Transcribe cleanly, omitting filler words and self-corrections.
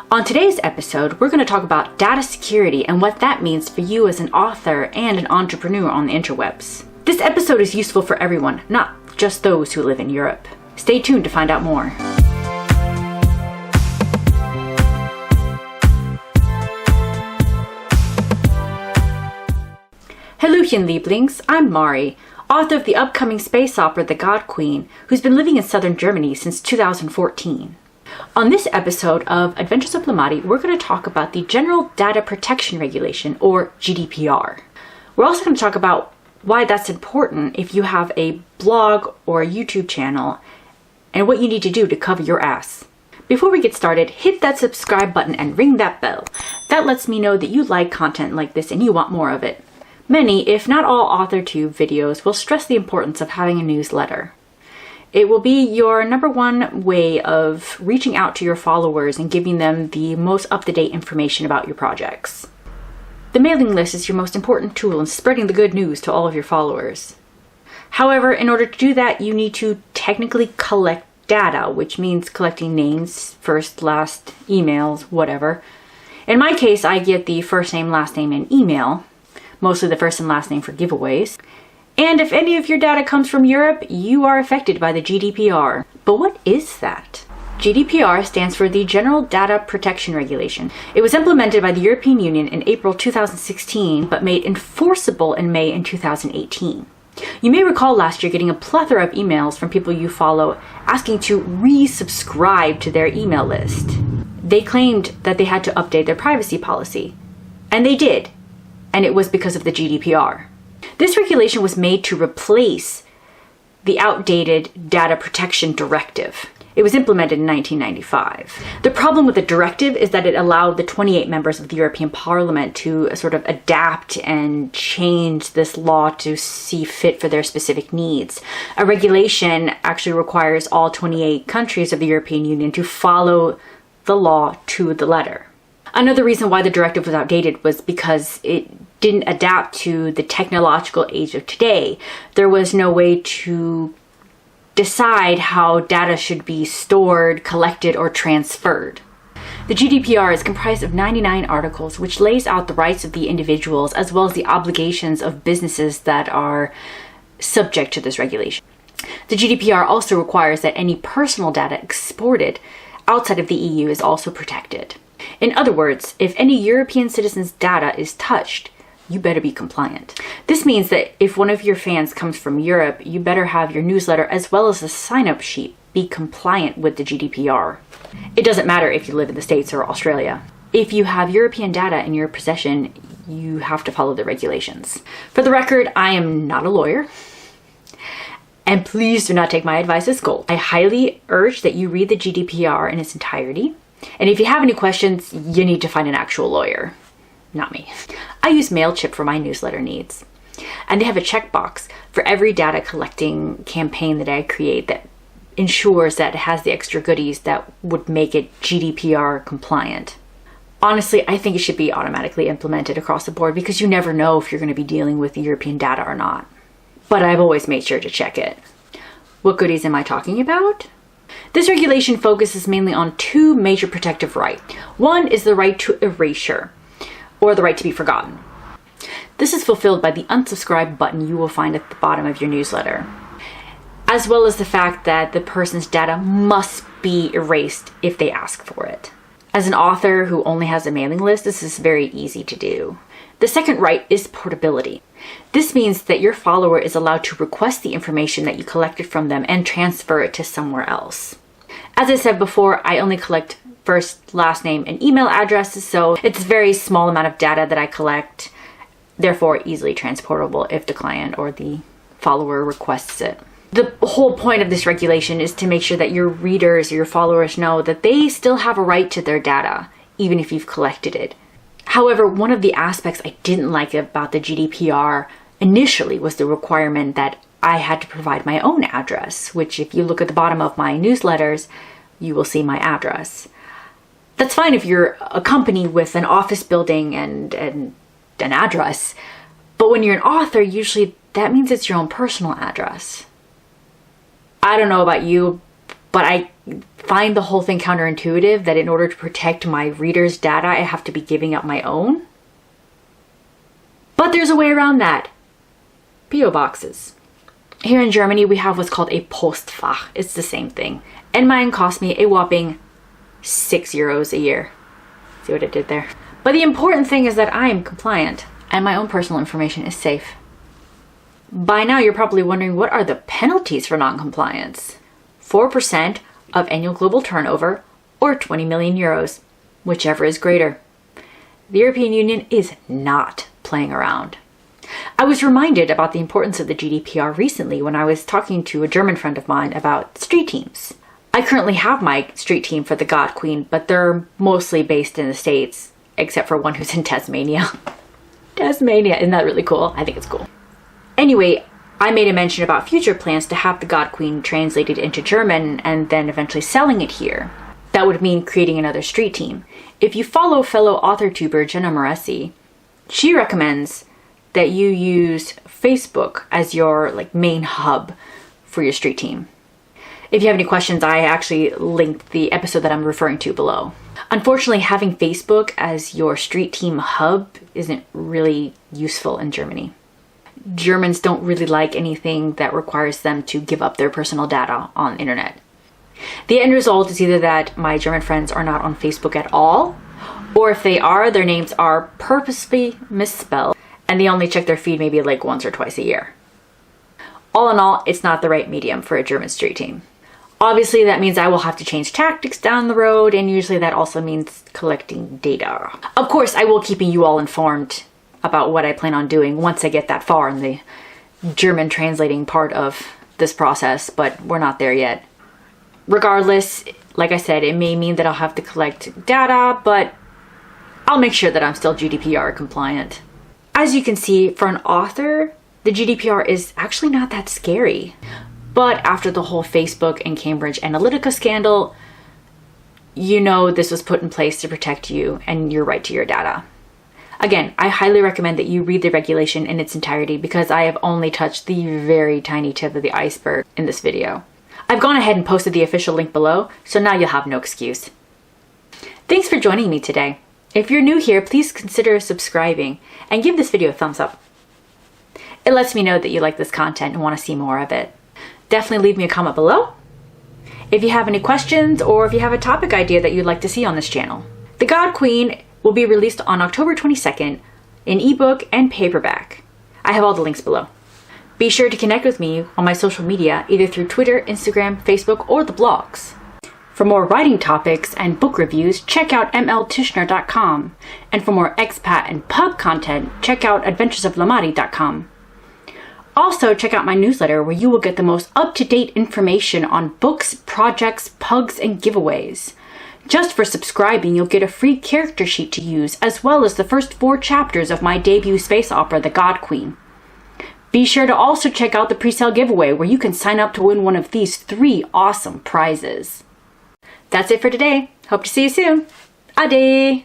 On today's episode, we're going to talk about data security and what that means for you as an author and an entrepreneur on the interwebs. This episode is useful for everyone, not just those who live in Europe. Stay tuned to find out more. Hallöchen, Lieblings, I'm Mari, author of the upcoming space opera The God Queen, who's been living in southern Germany since 2014. On this episode of Adventures of Lamati, we're going to talk about the General Data Protection Regulation, or GDPR. We're also going to talk about why that's important if you have a blog or a YouTube channel, and what you need to do to cover your ass. Before we get started, hit that subscribe button and ring that bell. That lets me know that you like content like this and you want more of it. Many, if not all, AuthorTube videos will stress the importance of having a newsletter. It will be your number one way of reaching out to your followers and giving them the most up-to-date information about your projects. The mailing list is your most important tool in spreading the good news to all of your followers. However, in order to do that, you need to technically collect data, which means collecting names, first, last, emails, whatever. In my case, I get the first name, last name, and email. Mostly the first and last name for giveaways. And if any of your data comes from Europe, you are affected by the GDPR. But what is that? GDPR stands for the General Data Protection Regulation. It was implemented by the European Union in April 2016, but made enforceable in May in 2018. You may recall last year getting a plethora of emails from people you follow asking to resubscribe to their email list. They claimed that they had to update their privacy policy. And they did. And it was because of the GDPR. This regulation was made to replace the outdated Data Protection Directive. It was implemented in 1995. The problem with the directive is that it allowed the 28 members of the European Parliament to sort of adapt and change this law to see fit for their specific needs. A regulation actually requires all 28 countries of the European Union to follow the law to the letter. Another reason why the directive was outdated was because it didn't adapt to the technological age of today. There was no way to decide how data should be stored, collected, or transferred. The GDPR is comprised of 99 articles, which lays out the rights of the individuals as well as the obligations of businesses that are subject to this regulation. The GDPR also requires that any personal data exported outside of the EU is also protected. In other words, if any European citizen's data is touched, you better be compliant. This means that if one of your fans comes from Europe, you better have your newsletter as well as the sign-up sheet be compliant with the GDPR. It doesn't matter if you live in the States or Australia. If you have European data in your possession, you have to follow the regulations. For the record, I am not a lawyer. And please do not take my advice as gold. I highly urge that you read the GDPR in its entirety. And if you have any questions, you need to find an actual lawyer, not me. I use MailChimp for my newsletter needs. And they have a checkbox for every data collecting campaign that I create that ensures that it has the extra goodies that would make it GDPR compliant. Honestly, I think it should be automatically implemented across the board because you never know if you're going to be dealing with European data or not. But I've always made sure to check it. What goodies am I talking about? This regulation focuses mainly on two major protective rights. One is the right to erasure, or the right to be forgotten. This is fulfilled by the unsubscribe button you will find at the bottom of your newsletter, as well as the fact that the person's data must be erased if they ask for it. As an author who only has a mailing list, this is very easy to do. The second right is portability. This means that your follower is allowed to request the information that you collected from them and transfer it to somewhere else. As I said before, I only collect first, last name, and email addresses, so it's a very small amount of data that I collect, therefore easily transportable if the client or the follower requests it. The whole point of this regulation is to make sure that your readers or your followers know that they still have a right to their data, even if you've collected it. However, one of the aspects I didn't like about the GDPR initially was the requirement that I had to provide my own address, which if you look at the bottom of my newsletters, you will see my address. That's fine if you're a company with an office building and an address, but when you're an author, usually that means it's your own personal address. I don't know about you, but I find the whole thing counterintuitive that in order to protect my readers' data, I have to be giving up my own. But there's a way around that. P.O. boxes. Here in Germany, we have what's called a Postfach. It's the same thing. And mine cost me a whopping €6 a year. See what I did there? But the important thing is that I am compliant and my own personal information is safe. By now, you're probably wondering, what are the penalties for non-compliance? 4% of annual global turnover or 20 million euros, whichever is greater. The European Union is not playing around. I was reminded about the importance of the GDPR recently when I was talking to a German friend of mine about street teams. I currently have my street team for the God Queen, but they're mostly based in the States, except for one who's in Tasmania. Tasmania, isn't that really cool? I think it's cool. Anyway, I made a mention about future plans to have the God Queen translated into German and then eventually selling it here. That would mean creating another street team. If you follow fellow AuthorTuber JENNA MORECI, she recommends that you use Facebook as your main hub for your street team. If you have any questions, I actually linked the episode that I'm referring to below. Unfortunately, having Facebook as your street team hub isn't really useful in Germany. Germans don't really like anything that requires them to give up their personal data on the internet. The end result is either that my German friends are not on Facebook at all, or if they are, their names are purposely misspelled, and they only check their feed maybe once or twice a year. All in all, it's not the right medium for a German street team. Obviously, that means I will have to change tactics down the road, and usually that also means collecting data. Of course, I will keep you all informed about what I plan on doing once I get that far in the German translating part of this process, but we're not there yet. Regardless, like I said, it may mean that I'll have to collect data, but I'll make sure that I'm still GDPR compliant. As you can see, for an author, the GDPR is actually not that scary. But after the whole Facebook and Cambridge Analytica scandal, you know this was put in place to protect you and your right to your data. Again, I highly recommend that you read the regulation in its entirety because I have only touched the very tiny tip of the iceberg in this video. I've gone ahead and posted the official link below, so now you'll have no excuse. Thanks for joining me today. If you're new here, please consider subscribing and give this video a thumbs up. It lets me know that you like this content and want to see more of it. Definitely leave me a comment below if you have any questions or if you have a topic idea that you'd like to see on this channel. The God Queen will be released on October 22nd in ebook and paperback. I have all the links below. Be sure to connect with me on my social media, either through Twitter, Instagram, Facebook, or the blogs. For more writing topics and book reviews, check out mltishner.com. And for more expat and pub content, check out adventuresoflamari.com. Also, check out my newsletter where you will get the most up-to-date information on books, projects, pugs, and giveaways. Just for subscribing, you'll get a free character sheet to use, as well as the first 4 chapters of my debut space opera, The God Queen. Be sure to also check out the pre-sale giveaway where you can sign up to win one of these 3 awesome prizes. That's it for today. Hope to see you soon. Ade!